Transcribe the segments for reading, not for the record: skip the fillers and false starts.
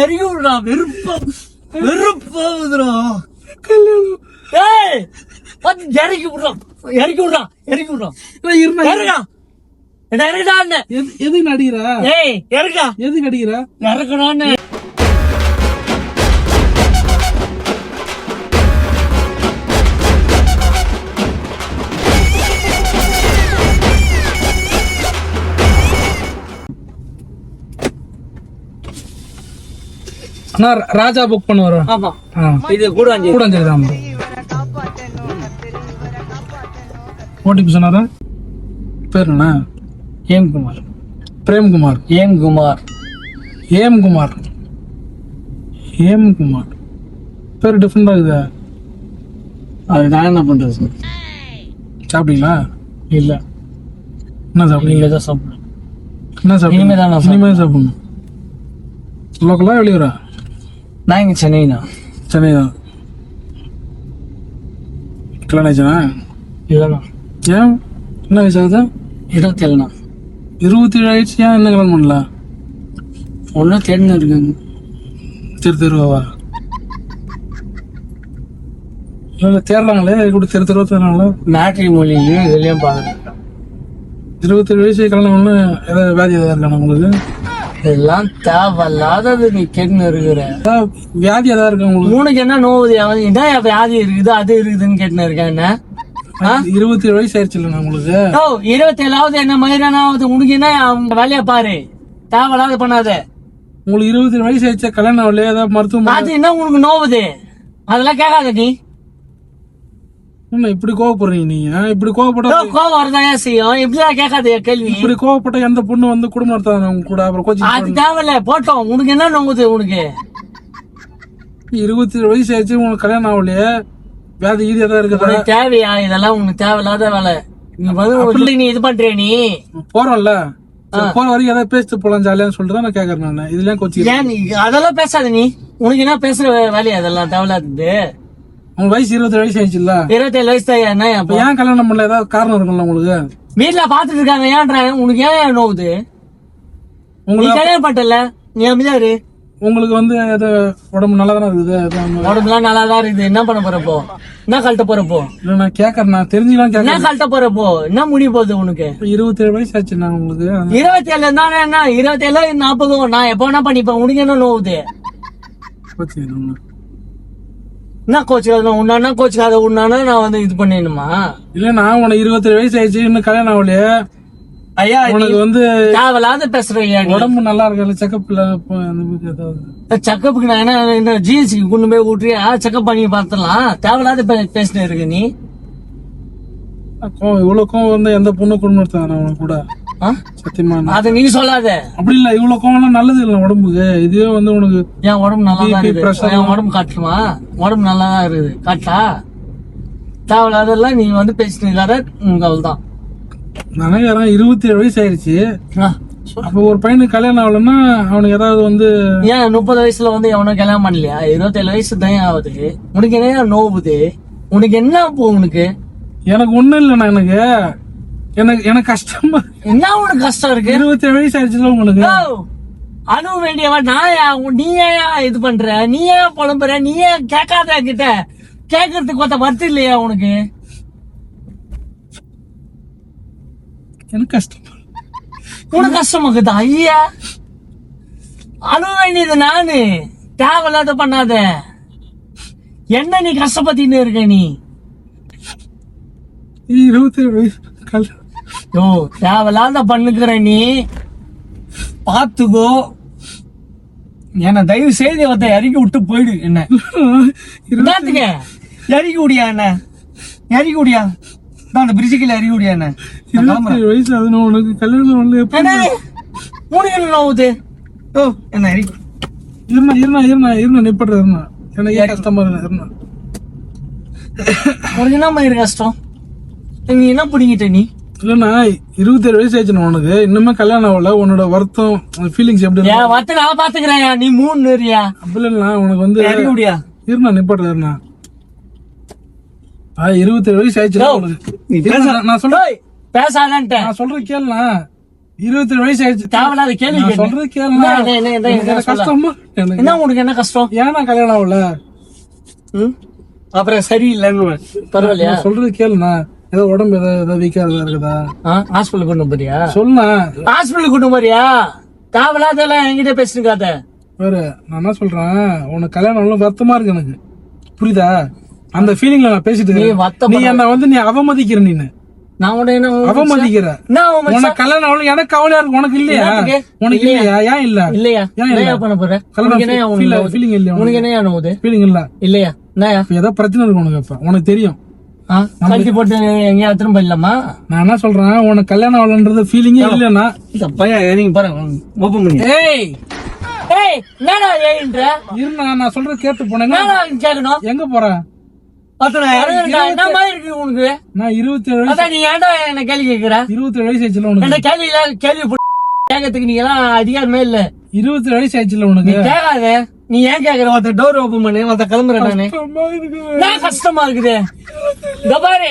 இறக்கி விடுறா. வெறுப்பாகுதுடா கல்யாணம். ஏய் இறக்கி விடுறான். எதுக்கு நடிக்கிறா? ஏய் இறக்கா. எதுக்கு நடிக்கிறா? இறக்கணும்னு. ராஜா புக் பண்ண வரோம். ஆமா இது கூடாஞ்சேரி தான். ஓடிபி சொன்னாரா? பேர் என்ன? ஏம்குமார். பிரேம்குமார். ஏம்குமார் பேர் டிஃப்ரெண்டா இருக்குதா? அது நான் என்ன பண்றது? சாப்பிட்டீங்களா? இல்ல. என்ன சாப்பிட்டீங்க? தான் சாப்பிடணும். என்ன சாப்பிட்டீங்க? இனிமே சாப்பிடணும். லோக்கலா வெளியூரா? நான் இங்க சென்னை தான். கல்யாணம் ஆயிடுச்சா? இல்லைண்ணா. ஏன்? என்ன வயசு ஆகுது? 27ண்ணா. 27 ஆயிடுச்சு. ஏன் என்ன கல்யாணம் பண்ணல? ஒன்றும் தேடின்னு இருக்குங்க. தெருவா? இல்லை தேடுறாங்களே கூட தெருவா தேடுறாங்களா? மேட்ரி மொழியிலையும் இதுலயும் பாக்குறேன். 27 வயசு கல்யாணம் பண்ணு ஏதாவது வியாதி ஏதாவது இருக்காண்ணா உங்களுக்கு? இதெல்லாம் தேவையில்லாதது. நீ கேட்டுன்னு இருக்கிற வியாதி ஏதாவது இருக்கா உங்களுக்கு? உனக்கு என்ன நோவுது? அவன் என்ன வியாதி இருக்குது அது இருக்குதுன்னு கேட்டுன்னு இருக்கேன். என்ன 27 வயசு ஆயிடுச்சு இல்லைண்ணா உங்களுக்கு? 27ஆவது என்ன மயிரானாவது? உனக்கு என்ன அவங்க வேலையை பாரு. தேவையில்லாத பண்ணாத. உங்களுக்கு 27 வயசு ஆயிடுச்சா? கல்யாணம் ஆகலையா? ஏதாவது மருத்துவம்? அது என்ன உனக்கு நோவுது? அதெல்லாம் கேட்காத. நீ இப்படி கோவப்படுறீங்க. நீங்க இப்படி கோவப்பட்டா கோவம் வரதான் செய்யும். இப்படிதான் கேட்காத கேள்வி. இப்படி கோவப்பட்ட எந்த பொண்ணு வந்து குடும்பம் நடத்தாங்க உங்க கூட? அப்புறம் அது தேவையில்ல போட்டோம். உனக்கு என்ன நோவுது? உனக்கு 27 வயசு ஆயிடுச்சு. உங்களுக்கு கல்யாணம் ஆகலையே? வியாதி கீதி ஏதாவது இருக்குதா? தேவையா இதெல்லாம்? உனக்கு தேவையில்லாத வேலை. நீ வந்து நீ இது பண்ற. நீ போறோம்ல போற வரைக்கும் ஏதாவது பேசிட்டு போலாம் ஜாலியான்னு சொல்லிட்டு தான் நான் கேக்குறேன். நான் இதெல்லாம் கோச்சு ஏன் நீ அதெல்லாம் பேசாத. நீ உனக்கு என்ன பேசுற வேலையா? அதெல்லாம் தேவையில்லாதது. உங்க வயசு 27 வயசு ஆயிடுச்சு இல்ல? 27 வயசு தான். என்ன ஏன் கல்யாணம் பண்ணல? ஏதாவது காரணம் இருக்கும்ல உங்களுக்கு? வீட்டுல பாத்துட்டு இருக்காங்க. ஏன்றாங்க? உனக்கு ஏன் நோவுது? உங்களுக்கு கல்யாணம் பண்ணல. நீ அமைதியாரு. உங்களுக்கு வந்து உடம்பு நல்லா தானே இருக்குது? உடம்புலாம் நல்லா தான் இருக்குது. என்ன பண்ண போறப்போ? என்ன கழட்ட போறப்போ? இல்ல நான் கேக்குறேன். நான் தெரிஞ்சுக்கலாம் என்ன கேக்குறேன். கழட்ட போறப்போ? என்ன முடிய போகுது உனக்கு? 27 வயசு ஆச்சு நான் உங்களுக்கு. 27 தானே. என்ன 27 40 நான் எப்ப வேணா பண்ணிப்பேன். உனக்கு என்ன நோவுது? என்ன கோச்சுக்காத? உன்னா கோச்சுக்காத. உன்னானா நான் வந்து இது பண்ணிடணுமா? இல்ல நான் உனக்கு 27 வயசு ஆயிடுச்சு. இன்னும் கல்யாணம் ஆகலையே? ஐயா உனக்கு வந்து தேவையில்லாத பேசுறீங்க. உடம்பு நல்லா இருக்கல? செக்கப்ல செக்கப்புக்கு நான் என்ன ஜிஎஸ்சிக்கு கொண்டு போய் விட்டுறியா? செக்கப் பண்ணி பாத்துலாம். தேவையில்லாத பேசினே இருக்கு. நீ இவ்வளவு கோவம் வந்து எந்த பொண்ணு குடும்பம் நடத்தாங்க உனக்கு கூட? சத்தியமா அத நீ சொல்லாத. அப்படி இல்ல. இவ்வளவு கோவம் நல்லது இல்ல உடம்புக்கு. இதுவே வந்து உனக்கு என் உடம்பு நல்லா தான் இருக்குது. என் உடம்பு காட்டுமா? உடம்பு நல்லா தான் இருக்குது. காட்டா? தேவையில்லாதெல்லாம் நீ வந்து பேசிட்டு இருக்காத. உங்களுக்கு தான் நினைக்கிறேன். 27 வயசு ஆயிடுச்சு. அப்ப ஒரு பையனுக்கு கல்யாணம் ஆகலன்னா அவனுக்கு ஏதாவது வந்து ஏன் 30 வயசுல வந்து எவனும் கல்யாணம் பண்ணலையா? 27 வயசு தான் ஆகுது. உனக்கு என்ன நோவுது? உனக்கு என்ன போ? உனக்கு எனக்கு ஒண்ணும் இல்லண்ணா. எனக்கு கஷ்டமா. என்ன உனக்கு கஷ்டம் இருக்கு? 27 வயசு ஆயிடுச்சுல உங்களுக்கு. அனுபவ வேண்டியவா? நீ ஏன் இது பண்ற? நீ ஏன் புலம்புற? நீ ஏன் கேட்காத? கிட்ட கேட்கறதுக்கு கொத்த வருத்தம் இல்லையா உனக்கு? எனக்கு கஷ்டம். உனக்கு கஷ்டமாக்குதா? ஐயா அனுபவ வேண்டியது நானு. தேவையில்லாத பண்ணாத. என்ன நீ கஷ்டப்பத்தின்னு இருக்க? நீ 27 வயசு தேவையில்லாத பண்ணுக்கிற. நீ பாத்துக்கோ. என்ன தயவு செய்து இறக்கி விட்டு போயிடு. என்ன என்னத்துக்கு இறக்கி விடியா? என்ன இறக்கி விடியா? அந்த பிரிட்ஜுக்குள்ள இறக்கி விடியா? என்ன 27 வயசு ஆகுது உனக்கு கல்யாணம் உனக்கு என்ன நோவுது? என்ன இறக்கி இருமா நிப்பட்ற. எனக்கு ஏன் கஷ்டமா இருக்கு? உனக்கு என்ன மாதிரி கஷ்டம்? நீ என்ன பிடிங்கிட்ட? நீ இல்லண்ணா 27 வயசு ஆயிடுச்சு உனக்கு. இன்னுமே கல்யாணம் ஆகல. உன்னோட வருத்தம் ஃபீலிங்ஸ் எப்படி? வருத்தம் நான் பாத்துக்கிறேன். நீ 3 நேரியா? அப்படி இல்ல உனக்கு வந்து இருண்ணா நிப்பட்றா. 27 வயசு ஆயிடுச்சு உனக்கு. நான் சொல்றேன். பேசாதன்ட்ட. நான் சொல்றேன் கேளுண்ணா. 27 வயசு ஆயிடுச்சு. தேவையில்லாத கேள்வி நான் கேட்டேன். சொல்றது கேளுண்ணா. எனக்கு கஷ்டமா எனக்கு. என்ன உனக்கு என்ன கஷ்டம்? ஏன்னா கல்யாணம் ஆகல? அப்புறம் சரியில்லைன்னு பரவாயில்லையா? நான் சொல்றது கேளுண்ணா. ஏதோ உடம்பு ஏதாவது வீக்கா இருக்குதா? ஹாஸ்பிட்டல் கொண்டு போறியா? சொல்லுண்ணா. ஹாஸ்பிட்டல் கொண்டு போறியா? தேவையில்லாதெல்லாம் என்கிட்ட பேசுனுக்காத. வேற நான் என்ன சொல்றேன், உனக்கு கல்யாணம் ஆகல வருத்தமா இருக்கு எனக்கு, புரியுதா? அந்த ஃபீலிங்ல நான் பேசிட்டு இருக்கேன். நீ என்ன வந்து நீ அவமதிக்கிற, நீனு நான் உன்னை என்ன அவமதிக்கிற. உனக்கு கல்யாணம் ஆகல எனக்கு கவலையா இருக்கு. உனக்கு இல்லையா? உனக்கு இல்லையா? ஏன் இல்ல? இல்லையா? ஏன் பண்ண போற? ஃபீலிங் இல்லையா? உனக்கு என்ன ஆகுது? ஃபீலிங் இல்ல இல்லையா? ஏதோ பிரச்சனை இருக்கு உனக்கு. இப்ப உனக்கு தெரியும். கல்வி போட்டு எங்கேயா திரும்ப இல்லம்மா. நான் என்ன சொல்றேன், உனக்கு கல்யாணம் ஆகலன்றது ஃபீலிங்கே இல்லன்னா நீங்க பாருங்க ஓபன் பண்ணி. ஏய் ஏய் என்னடா ஏய்ன்ற? இருண்ணா, நான் சொல்றது கேட்டு போனேன். கேட்கணும். எங்க போற? என்ன மாதிரி இருக்கு உனக்கு? நான் 27 வயசு. நீ ஏன்டா என்ன கேள்வி கேக்குற? 27 வயசு ஆயிடுச்சுல உனக்கு. என்ன கேள்வி கேட்கறதுக்கு நீங்க எல்லாம் அதிகாரமே இல்ல. 27 வயசு ஆயிடுச்சுல உனக்கு. கேட்காத. நீ ஏன் கேக்குற? ஒருத்த டோர் ஓபன் பண்ணு, ஒருத்த கிளம்புறேன் நானு. நான் கஷ்டமா இருக்குது. இந்த பாரு,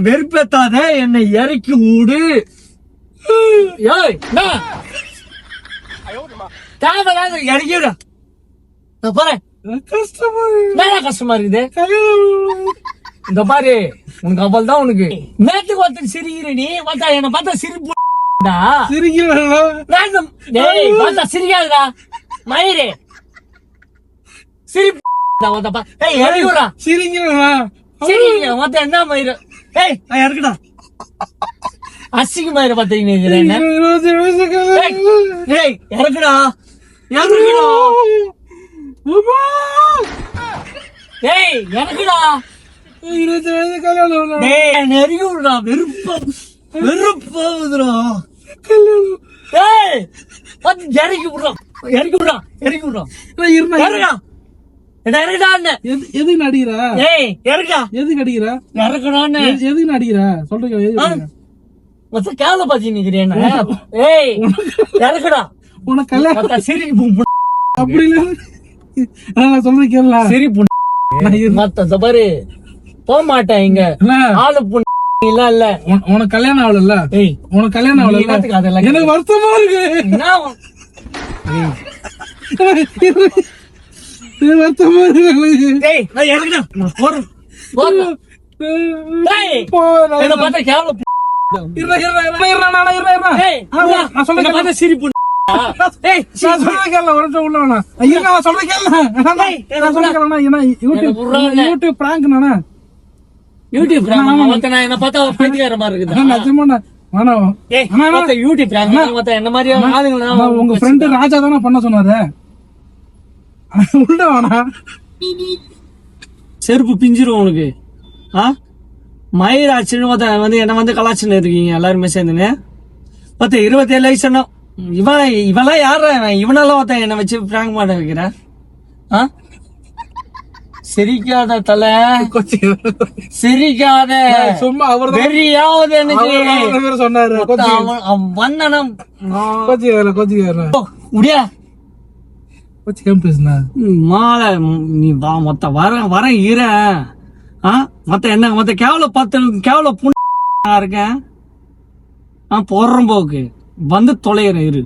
வெறுப்பேத்தாத, என்னை இறக்கி விடு. தேவையில்லாத இறக்கி விட. நான் போறேன். கஷ்டமா இருக்குது. இந்த பாரு, உனக்கு அவள் தான் உனக்கு. நேற்றுக்கு ஒருத்தர் சிரிக்கிற நீ பார்த்தா என்ன பார்த்தா சிரிப்பு சிரிக்காதுடா மயிரே. சிரிப்பு என்ன மயிறு? இறக்குடா அசிங்க மயிரை பாத்தீங்க. இறக்குடா ஏய் எனக்குடா 27 வயசு கல்யாணம். நெருங்கி விடுறா. வெறுப்பாகுதுடா கல்யாணம். ஏய் பார்த்து இறக்கி விடுறான். இறக்கி விடுறான். எதுக்கு நடிக்கிறா? ஏய் இறக்கா. எதுக்கு அடிக்கிறா? இறக்கடான்னு எதுக்கு நடிக்கிறா? சொல்றேன். கேவல பாத்தி நிக்கிறேன். ஏய் இறக்கடா. உனக்கு கல்யாணம் சரி அப்படி இல்ல. நான் சொல்றேன் கேள. சரி மத்த பாரு போக மாட்டேன் இங்க. ஆளு பொண்ணு இல்ல இல்ல. உனக்கு கல்யாணம் ஆகல. உனக்கு கல்யாணம் ஆகல. எனக்கு வருத்தமா இருக்கு. வருத்தமா இருக்கு. சிரிப்பு உங்க ஃப்ரெண்ட் ராஜா தானே பண்ண சொன்னாரு. செருப்பு பிஞ்சிரும் உனக்கு. மயிராச்சுன்னு வந்து என்ன வந்து கலாச்சின்னு இருக்கீங்க எல்லாருமே சேர்ந்துன்னு. 27 வயசு. இவெல்லாம் யார? இவனெல்லாம் ஒருத்தன் என்ன வச்சு பிராங்க் பண்ண வைக்கிற? சிரிக்காத தலை, சிரிக்காத. சும்மா அவர் வெறியாவது எனக்கு சொன்னாரு. வந்தனம் முடியா மாலை நீ வா. மொத்த வர ஈர மொத்த என்ன மொத்த கேவல புண்ணா இருக்கேன். போடுறோம் போக்கு வந்து தொலைகிற இரு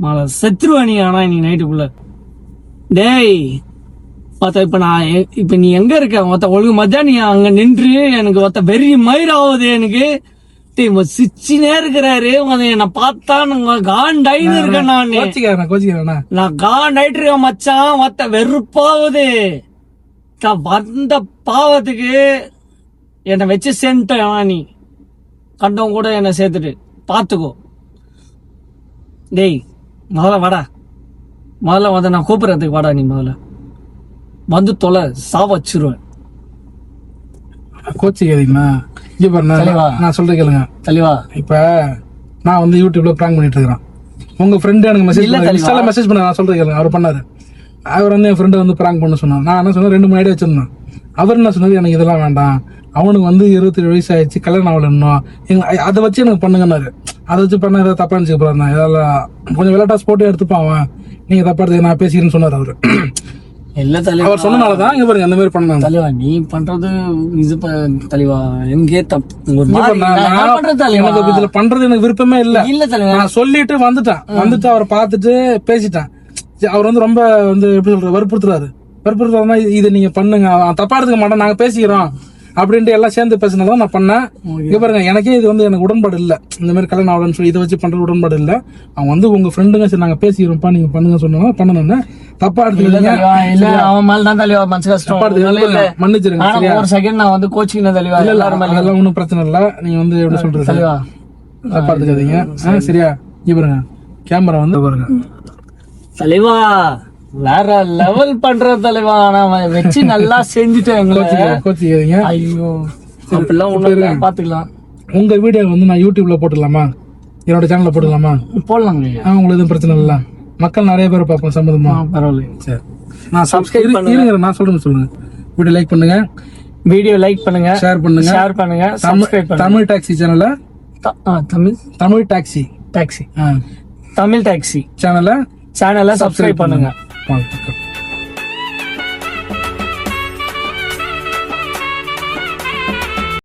மாலை செத்துருவா நீ. ஆனா நீ நைட்டுக்குள்ள டேய் பார்த்தா இப்ப நீ எங்க இருக்க? மொத்த ஒழுங்கு மத்தியா நீ அங்க நின்று எனக்கு ஒத்த வெறி மயிராவது எனக்கு. சிச்சினே இருக்கிறாரு. என்ன பார்த்தா காண்டாயின்னு இருக்கேன். நான் காண்டாயிட்டு இருக்கேன் மச்சான். மொத்த வெறுப்பாவது வந்த பாவத்துக்கு என்னை வச்சு சேர்ந்துட்டேன். நீ கண்டவங்க கூட என்னை சேர்த்துட்டு பாத்துக்கோ. டேய் முதல்ல வாடா. முதல்ல வந்து நான் கூப்பிடுறதுக்கு வாடா. நீ முதல்ல வந்து தொலை சாவச்சிருவேன். கோச்சிக்காதீங்கண்ணா. இங்க பாருங்க, நான் சொல்றேன் கேளுங்க தெளிவா. இப்ப நான் வந்து யூடியூப்ல பிராங்க் பண்ணிட்டு இருக்கிறேன். உங்க ஃப்ரெண்டு எனக்கு மெசேஜ் பண்ண. நான் சொல்றேன் கேளுங்க. அவர் பண்ணாரு. அவர் வந்து என் ஃப்ரெண்டை வந்து பிராங்க் பண்ண சொன்னார். நான் என்ன சொன்னேன், 2 3 ஐடியா வச்சிருந்தேன். அவர் என்ன சொன்னது, எனக்கு இதெல்லாம் வேண்டாம், அவனுக்கு வந்து 27 வயசு ஆயிடுச்சு, கல்யாணம் ஆகல இன்னும், அதை வச்சு எனக்கு பண்ணுங்கன்னாரு. அதை வச்சு பண்ண ஏதாவது தப்பா நினைச்சுக்க போறாரு. இதெல்லாம் கொஞ்சம் விளையாட்டா ஸ்போர்ட்டே எடுத்துப்பான் அவன், நீங்க தப்பா எடுத்து நான் பேசிக்கிறேன்னு சொன்னார் அவரு. இல்ல தலைவா, அவர் சொன்னனாலதான் இங்க பாருங்க அந்த மாதிரி பண்ணாங்க. தலைவா நீ பண்றது இது தலைவா எங்கே தப்பு ஒரு மாதிரி நான் பண்றது தலைவா. எனக்கு இதுல பண்றது எனக்கு விருப்பமே இல்ல. இல்ல தலைவா, நான் சொல்லிட்டு வந்துட்டு அவரை பார்த்துட்டு பேசிட்டேன். அவர் வந்து ரொம்ப வந்து எப்படி சொல்றது வற்புறுத்துறாருன்னா இதை நீங்க பண்ணுங்க, அவன் தப்பா எடுத்துக்க மாட்டேன், நாங்க பேசிக்கிறோம் அப்படின்ட்டு எல்லாம் சேர்ந்து பேசினதான் நான் பண்ணேன். இங்க பாருங்க எனக்கே இது வந்து எனக்கு உடன்பாடு இல்ல, இந்த மாதிரி கல்யாணம் ஆகலன்னு சொல்லி இதை வச்சு பண்றது உடன்பாடு இல்ல. அவன் வந்து உங்க ஃப்ரெண்டுங்க சரி நாங்க பேசிக்கிறோம்ப்பா நீங்க பண்ணுங்க சொன்னா பண்ணணும்னு தப்பா எடுத்துக்கிறீங்க. இல்ல அவன் மேல தான் தலைவா மனசு கஷ்டம், மன்னிச்சிருங்க. ஒரு செகண்ட் நான் வந்து கோச்சிங் தலைவா, அதெல்லாம் ஒன்னும் பிரச்சனை இல்ல. நீங்க வந்து எப்படி சொல்றது தலைவா தப்பா எடுத்துக்காதீங்க. சரியா? இங்க பாருங்க கேமரா வந்து பாருங்க தலைவா வேற லெவல் பண்ற தலைவா, நான் வச்சு நல்லா செஞ்சுட்டேன். கோச்சிக்காதீங்க. ஐயோ அப்படிலாம் ஒண்ணு பாத்துக்கலாம். உங்க வீடியோ வந்து நான் யூடியூப்ல போட்டுடலாமா, என்னோட சேனல்ல போட்டுடலாமா? போடலாங்க, உங்களுக்கு எதுவும் பிரச்சனை இல்ல. மக்கள் நிறைய பேர் பார்ப்போம் சம்மதமா? பரவாயில்ல. சரி நான் சப்ஸ்கிரைப் பண்ணுங்க. நான் சொல்லுங்க. வீடியோ லைக் பண்ணுங்க, ஷேர் பண்ணுங்க, சப்ஸ்கிரைப் பண்ணுங்க. தமிழ் டாக்ஸி சேனல்ல தமிழ் டாக்ஸி சேனலை சப்ஸ்கிரைப் பண்ணுங்க.